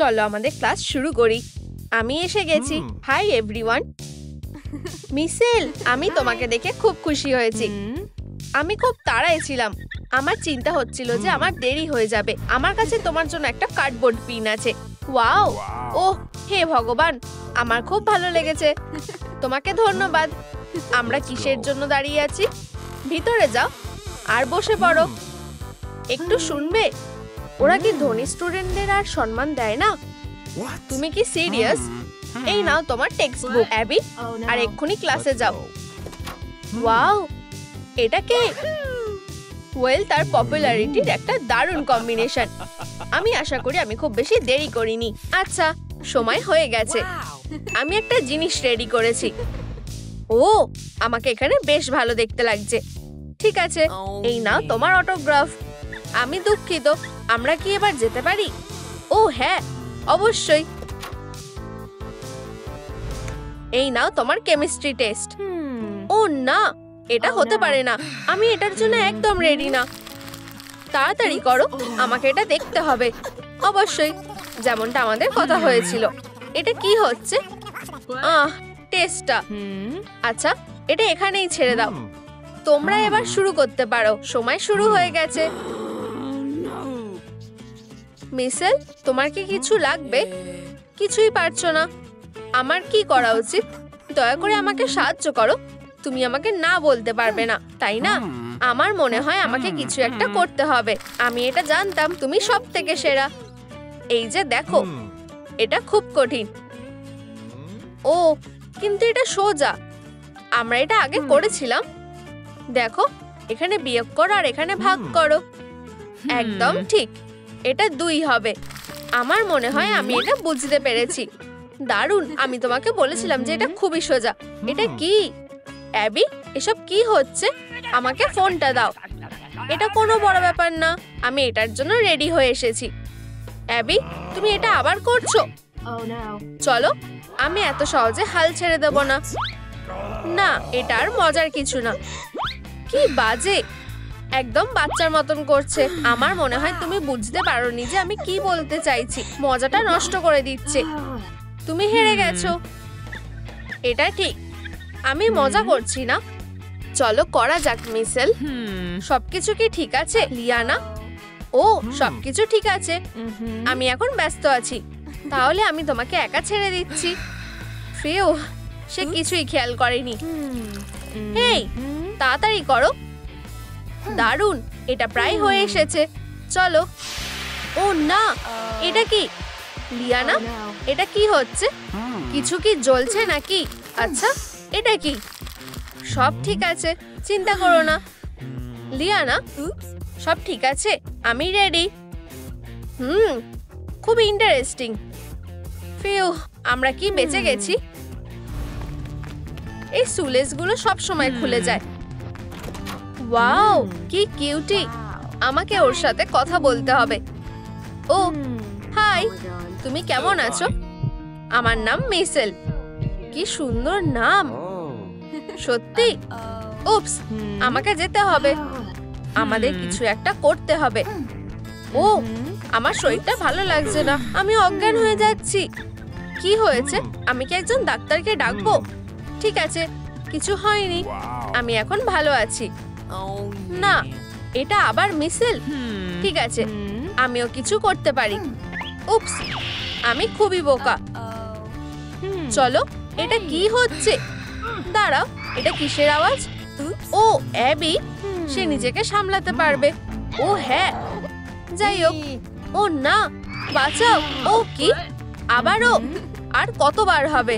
চলো আমাদের ক্লাস শুরু করি। আমি এসে গেছি। Hi everyone. মিসেল, আমি তোমাকে দেখে খুব খুশি হয়েছি। আমি খুব তাড়ায় ছিলাম। আমার চিন্তা হচ্ছিল যে আমার দেরি হয়ে যাবে। আমার কাছে তোমার জন্য একটা কার্ডবোর্ড পিন আছে। ওয়াও! ওহ হে ভগবান, আমার খুব ভালো লেগেছে। তোমাকে ধন্যবাদ। আমরা কিসের জন্য দাঁড়িয়ে আছি? ভিতরে যাও আর বসে পড়ো। একটু শুনবে? ওরা কি ধনী স্টুডেন্টদের আর সম্মান দেয় না? তুমি কি সিরিয়াস? এই নাও তোমার টেক্সট বুক অ্যাবি, আর এক্ষুনি ক্লাসে যাও। ওয়াও, এটা কে? ওয়েল, তার পপুলারিটির একটা দারুণ কম্বিনেশন। আমি আশা করি আমি খুব বেশি দেরি করিনি। আচ্ছা, সময় হয়ে গেছে। আমি একটা জিনিস রেডি করেছি। ও, আমাকে এখানে বেশ ভালো দেখতে লাগছে। ঠিক আছে, এই নাও তোমার অটোগ্রাফ। আমি দুঃখিত, আমরা কি এবার যেতে পারি? ও হ্যাঁ, অবশ্যই। এই নাও তোমার কেমিস্ট্রি টেস্ট। ও না, এটা হতে পারে না। আমি এটার জন্য একদম রেডি না। তাড়াতাড়ি করো, আমাকে এটা দেখতে হবে। অবশ্যই, যেমনটা আমাদের কথা হয়েছিল। এটা কি হচ্ছে? টেস্টটা। আচ্ছা, এটা এখানেই ছেড়ে দাও। তোমরা এবার শুরু করতে পারো। সময় শুরু হয়ে গেছে। মিসেল, তোমার কি কিছু লাগবে? কিছুই পারছো না। আমার কি করা উচিত? দয়া করে আমাকে সাহায্য করো। তুমি আমাকে না বলতে পারবে না, তাই না? আমার মনে হয় আমাকে কিছু একটা করতে হবে। আমি এটা জানতাম, তুমি সব থেকে সেরা। এই যে দেখো, এটা খুব কঠিন। ও, কিন্তু এটা সোজা। আমরা এটা আগে করেছিলাম। দেখো, এখানে বিয়োগ করো আর এখানে ভাগ করো। একদম ঠিক, এটা 2 হবে। আমার মনে হয় আমি এটা বুঝতে পেরেছি। দারুণ, আমি তোমাকে বলেছিলাম যে এটা খুবই সোজা। এটা কি? অ্যাবি, এসব কি হচ্ছে? আমাকে ফোনটা দাও। এটা কোনো বড় ব্যাপার না, আমি এটার জন্য রেডি হয়ে এসেছি। অ্যাবি, তুমি এটা আবার করছো? চলো, আমি এত সহজে হাল ছেড়ে দেব না। না, এটা আর মজার কিছু না। কি বাজে, একদম বাচ্চার মতন করছে। আমার মনে হয় তুমি বুঝতে পারোনি যে আমি কি বলতে চাইছি। মজাটা নষ্ট করে দিচ্ছে। তুমি হেরে গেছো। এটা ঠিক, আমি মজা করছি না। চলো করা যাক মিসেল। সবকিছু কি ঠিক আছে লিয়ানা? ও, সবকিছু ঠিক আছে। আমি এখন ব্যস্ত আছি, তাহলে আমি তোমাকে একা ছেড়ে দিচ্ছি। ফিউ, সে কিছুই খেয়াল করেনি। হেই, তাড়াতাড়ি করো। দারুণ, এটা প্রায় হয়ে এসেছে। চলো। ও না, এটা কি? লিয়ানা, এটা কি হচ্ছে? কিছু কি জ্বলছে নাকি? আচ্ছা, এটা কি? সব ঠিক আছে, চিন্তা করো না। লিয়ানা, সব ঠিক আছে, আমি রেডি। খুব ইন্টারেস্টিং। ফিউ, আমরা কি বেঁচে গেছি। এই সুলেসগুলো সব সময় খুলে যায়। ওয়াও, কি কিউটি। আমাকে ওর সাথে কথা বলতে হবে। ও হাই, তুমি কেমন আছো? আমার নাম মিসেল। কি সুন্দর নাম। সত্যি? উপস, আমাকে যেতে হবে। আমাদের কিছু একটা করতে হবে। ও, আমার শরীরটা ভালো লাগছে না। আমি অজ্ঞান হয়ে যাচ্ছি। কি হয়েছে? আমি কি একজন ডাক্তারকে ডাকবো? ঠিক আছে, কিছু হয়নি। আমি এখন ভালো আছি। না, এটা আবার মিসেল। ঠিক আছে, আমিও কিছু করতে পারি। উপস, আমি খুবই বোকা। চলো, এটা কি হচ্ছে? দাঁড়াও, এটা কিসের আওয়াজ? ও অ্যাবি, সে নিজেকে সামলাতে পারবে। ও হ্যাঁ, যাই হোক। ও না, বাঁচাও। ও কি? আবারও? আর কতবার হবে?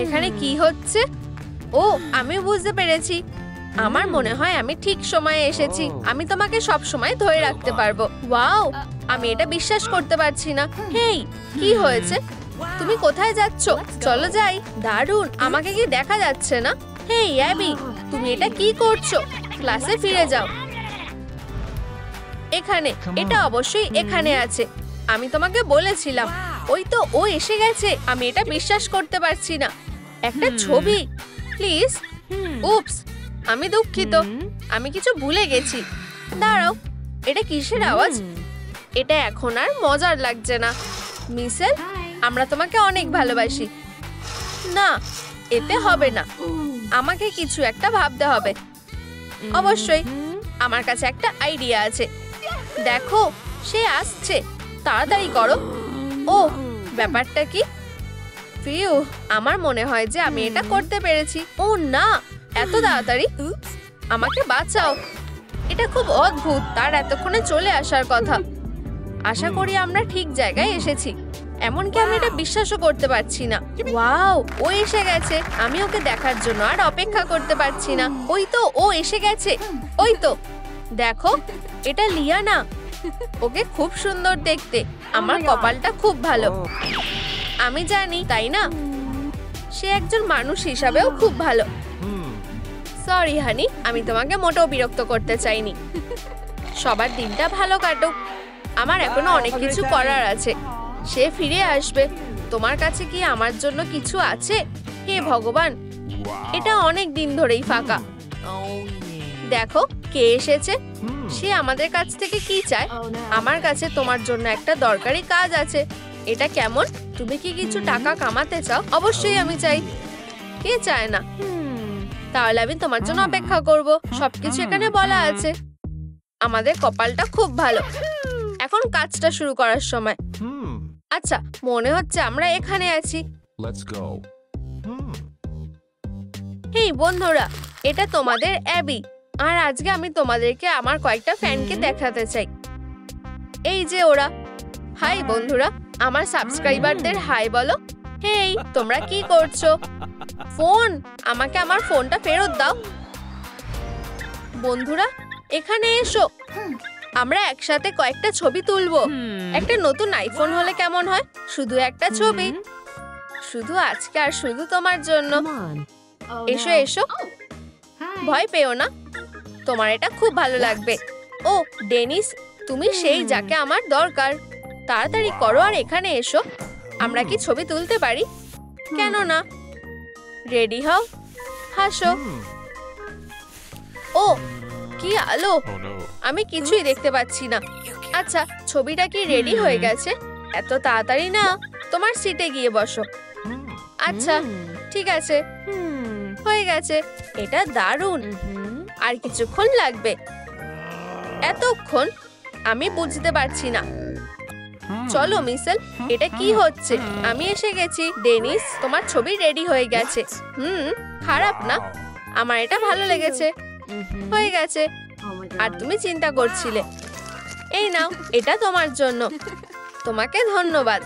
এখানে কি হচ্ছে? ও, আমি বুঝতে পেরেছি। আমার মনে হয় আমি ঠিক সময়ে এসেছি। আমি তোমাকে সব সময় ধরে রাখতে পারবো। ওয়াও, আমি এটা বিশ্বাস করতে পারছি না। হেই, কি হয়েছে? তুমি কোথায় যাচ্ছ? চলো যাই। দারুণ, আমাকে কি দেখা যাচ্ছে না? হেই অ্যাবি, তুমি এটা কি করছো? ক্লাসে ফিরে যাও। এখানে, এটা অবশ্যই এখানে আছে। আমি তোমাকে বলেছিলাম। ওই তো, ও এসে গেছে। আমি এটা বিশ্বাস করতে পারছি না। একটা ছবি প্লিজ। উপস, আমি দুঃখিত। আমি কিছু ভুলে গেছি। দাঁড়াও, এটা কিসের আওয়াজ? এটা এখন আর মজার লাগছে না। মিশেল, আমরা তোমাকে অনেক ভালোবাসি। না, এতে হবে না, আমাকে কিছু একটা ভাবতে হবে। অবশ্যই, আমার কাছে একটা আইডিয়া আছে। দেখো, সে আসছে, তাড়াতাড়ি করো। ও, ব্যাপারটা কি? ফিউ, আমার মনে হয় যে আমি এটা করতে পেরেছি। ও না, এত তাড়াতাড়ি! আমাকে বাঁচাও। এটা খুব অদ্ভুত, তার এতক্ষণে চলে আসার কথা। আশা করি আমরা ঠিক জায়গায় এসেছি। এমনকি আমি এটা বিশ্বাসও করতে পারছি না। ওয়াও, ও এসে গেছে। আমি ওকে দেখার জন্য আর অপেক্ষা করতে পারছি না। ওই তো, ও এসে গেছে। ওই তো, দেখো, এটা লিয়ানা। ওকে খুব সুন্দর দেখতে। আমার কপালটা খুব ভালো। আমি জানি, তাই না? সে একজন মানুষ হিসাবেও খুব ভালো। সরি হানি, আমি তোমাকে মোটেও বিরক্ত করতে চাইনি। সবার দিনটা ভালো কাটুক। আমার এখনো অনেক কিছু করার আছে। সে ফিরে আসবে। তোমার কাছে কি আমার জন্য কিছু আছে? হে ভগবান, এটা অনেক দিন ধরেই ফাঁকা। দেখো, কে এসেছে। সে আমাদের কাছ থেকে কি চায়? আমার কাছে তোমার জন্য একটা দরকারি কাজ আছে। এটা কেমন? তুমি কি কিছু টাকা কামাতে চাও? অবশ্যই আমি চাই। কে চায় না? তাহলে আমি তোমার জন্য অপেক্ষা করব। সবকিছু এখানে বলা আছে। আমাদের কপালটা খুব ভালো। এখন কাজটা শুরু করার সময়। আচ্ছা, মনে হচ্ছে আমরা এখানে আছি। হেই বন্ধুরা, এটা তোমাদের অ্যাবি। আর আজকে আমি তোমাদেরকে আমার কয়েকটা ফ্যানকে দেখাতে চাই। এই যে ওরা। হাই বন্ধুরা, আমার সাবস্ক্রাইবারদের হাই বলো। হেই, তোমরা কি করছো? ফোন, আমাকে আমার ফোনটা ফেরত দাও। বন্ধুরা, এখানে এসো। আমরা একসাথে কয়েকটা ছবি তুলবো। একটা নতুন আইফোন হলে কেমন হয়? শুধু একটা ছবি, শুধু আজকে আর শুধু তোমার জন্য। এসো এসো, ভয় পেও না, তোমার এটা খুব ভালো লাগবে। ও ডেনিস, তুমি সেই যাকে আমার দরকার। তাড়াতাড়ি করো আর এখানে এসো। আমরা কি ছবি তুলতে পারি? কেন না? রেডি হও, হাসো। ও, কি আলো! আমি কিছুই দেখতে পাচ্ছি না। আচ্ছা, ছবিটা কি রেডি হয়ে গেছে? এত তাড়াতাড়ি না, তোমার সিটে গিয়ে বসো। আচ্ছা, ঠিক আছে, হয়ে গেছে। এটা দারুণ। আর কিছুক্ষণ লাগবে। এতক্ষণ? আমি বুঝতে পারছি না। চলো মিশেল, এটা কি হচ্ছে? আমি এসে গেছি। ডেনিস, তোমার ছবি রেডি হয়ে গেছে। খারাপ না, আমার এটা ভালো লেগেছে। হয়ে গেছে। আর তুমি চিন্তা করছিলে। এই নাও, এটা তোমার জন্য। তোমাকে ধন্যবাদ।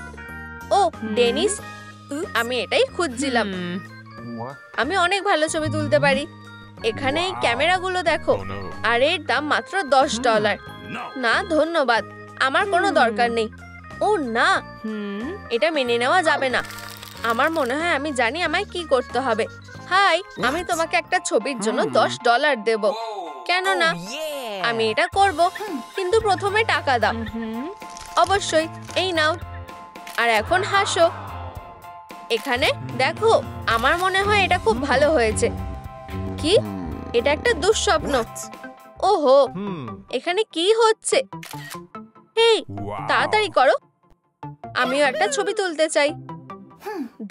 ও ডেনিস, আমি এটাই খুঁজছিলাম। আমি অনেক ভালো ছবি তুলতে পারি। এখানে এই ক্যামেরাগুলো দেখো। আর এর দাম মাত্র $10। না ধন্যবাদ, আমার কোনো দরকার নেই। ও না, এটা মেনে নেওয়া যাবে না। আমার মনে হয় আমি জানি আমায় কি করতে হবে। হাই, আমি তোমাকে একটা ছবির জন্য $10 দেব। কেন না? আমি এটা করব, কিন্তু প্রথমে টাকা দাও। অবশ্যই, এই নাও। আর এখন হাসো। এখানে দেখো, আমার মনে হয় এটা খুব ভালো হয়েছে। কি? এটা একটা দুঃস্বপ্ন। ওহো, এখানে কি হচ্ছে? হেই, তাড়াতাড়ি করো, আমিও একটা ছবি তুলতে চাই।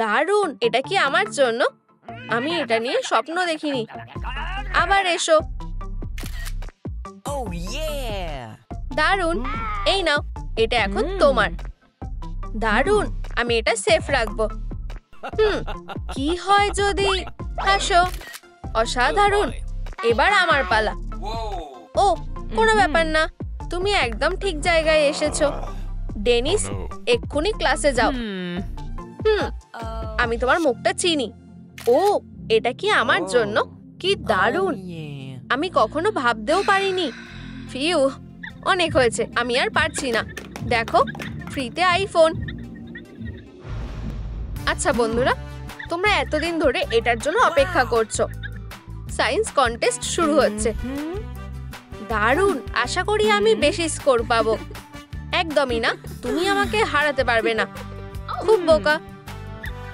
দারুণ, এটা কি আমার জন্য? আমি এটা নিয়ে স্বপ্ন দেখিনি। আবার এসো। দারুণ, এই নাও, এটা এখন তোমার। দারুণ, আমি এটা সেফ রাখবো। কি হয় যদি? হাসো। অসাধারণ, এবার আমার পালা। ও, কোনো ব্যাপার না, তুমি একদম ঠিক জায়গায় এসেছো। ডেনিস, এক্ষুনি ক্লাসে যাও। আমি তোমার মুখটা চিনি। ও, এটা কি আমার জন্য? কি দারুণ, আমি কখনো ভাবতেও পারিনি। ফিউ, অনেক হয়েছে, আমি আর পারছি না। দেখো, ফ্রিতে আইফোন। আচ্ছা বন্ধুরা, তোমরা এতদিন ধরে এটার জন্য অপেক্ষা করছো। সায়েন্স কন্টেস্ট শুরু হচ্ছে। দারুণ, আশা করি আমি বেশি স্কোর পাবো। একদমই না, তুমি আমাকে হারাতে পারবে না। খুব বোকা।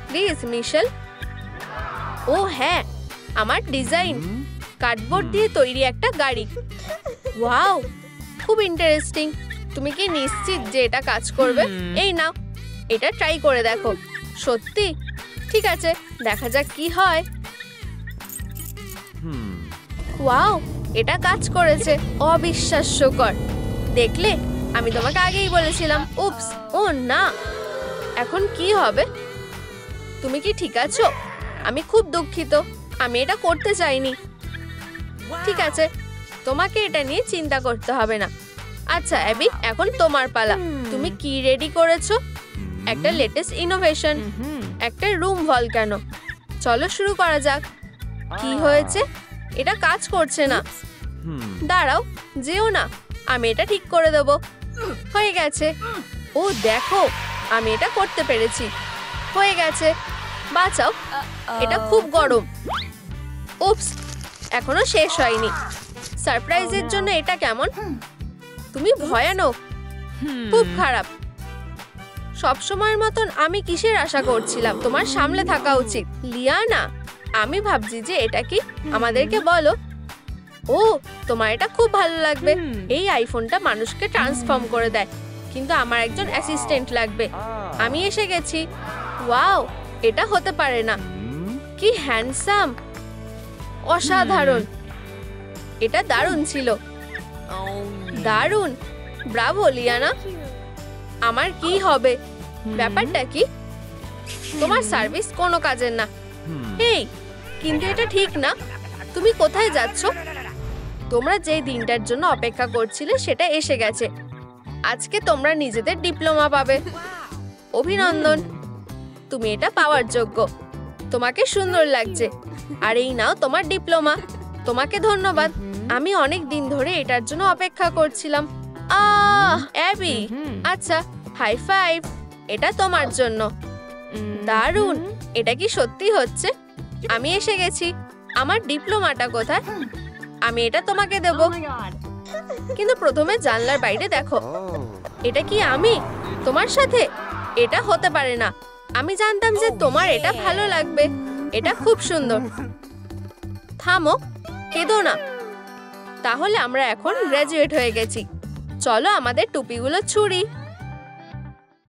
প্লিজ মিশেল। ও হ্যাঁ, আমার ডিজাইন কার্ডবোর্ড দিয়ে তৈরি একটা গাড়ি। ওয়াও, খুব ইন্টারেস্টিং। তুমি কি নিশ্চিত যে এটা কাজ করবে? এই নাও, এটা ট্রাই করে দেখো। সত্যি? ঠিক আছে, দেখা যাক কি হয়। ওয়াও, এটা কাজ করেছে। অবিশ্বাস্যকর। দেখলে, আমি তোমাকে আগেই বলেছিলাম। উপস, ও না। এখন কি হবে? তুমি কি ঠিক আছো? আমি খুব দুঃখিত, আমি এটা করতে চাইনি। ঠিক আছে, তোমাকে এটা নিয়ে চিন্তা করতে হবে না। আচ্ছা অ্যাবি, এখন তোমার পালা। তুমি কি রেডি করেছো? একটা লেটেস্ট ইনোভেশন, একটা রুম ভলক্যানো। চলো শুরু করা যাক। কি হয়েছে? এটা কাজ করছে না। দাঁড়াও, যেও না, আমি এটা ঠিক করে দেবো। হয়ে গেছে। ও দেখো, আমি এটা করতে পেরেছি। হয়ে গেছে। বাঁচাও, এটা খুব গরম। উপস, এখনো শেষ হয়নি। সারপ্রাইজের জন্য এটা কেমন? তুমি ভয়ানক, খুব খারাপ। সবসময়ের মতন আমি কিসের আশা করছিলাম? তোমার সামলে থাকা উচিত। লিয়ানা, আমি ভাবছি যে এটা কি, আমাদেরকে বলো। ও, তোমার এটা খুব ভালো লাগবে। এই আইফোনটা মানুষকে ট্রান্সফর্ম করে দেয়, কিন্তু আমার একজন অ্যাসিস্ট্যান্ট লাগবে। আমি এসে গেছি। ওয়াও, এটা হতে পারে না। কি হ্যান্ডসাম, অসাধারণ। এটা দারুণ ছিল। দারুণ, ব্রাভো লিয়ানা। আমার কি হবে? ব্যাপারটা কি? তোমার সার্ভিস কোনো কাজের না। এই, কিন্তু এটা ঠিক না। তুমি কোথায় যাচ্ছ? তোমরা যে দিনটার জন্য অপেক্ষা করছিলে সেটা এসে গেছে। আজকে তোমরা নিজেদের ডিপ্লোমা পাবে। অভিনন্দন, তুমি এটা পাওয়ার যোগ্য। তোমাকে সুন্দর লাগছে। আর এই নাও তোমার ডিপ্লোমা। তোমাকে ধন্যবাদ। আমি অনেক দিন ধরে এটার জন্য অপেক্ষা করছিলাম। অ্যাবি, আচ্ছা, হাই ফাইভ। এটা তোমার জন্য। দারুণ। এটা কি সত্যি হচ্ছে? আমি এসে গেছি। আমার ডিপ্লোমাটা কোথায়? আমি এটা তোমাকে দেব। কিন্তু প্রথমে জানলার বাইরে দেখো। এটা কি আমি তোমার সাথে? এটা হতে পারে না। আমি জানতাম যে তোমার এটা ভালো লাগবে। এটা খুব সুন্দর। থামো, কেঁদো না। তাহলে আমরা এখন গ্র্যাজুয়েট হয়ে গেছি। চলো আমাদের টুপিগুলো ছুঁড়ি।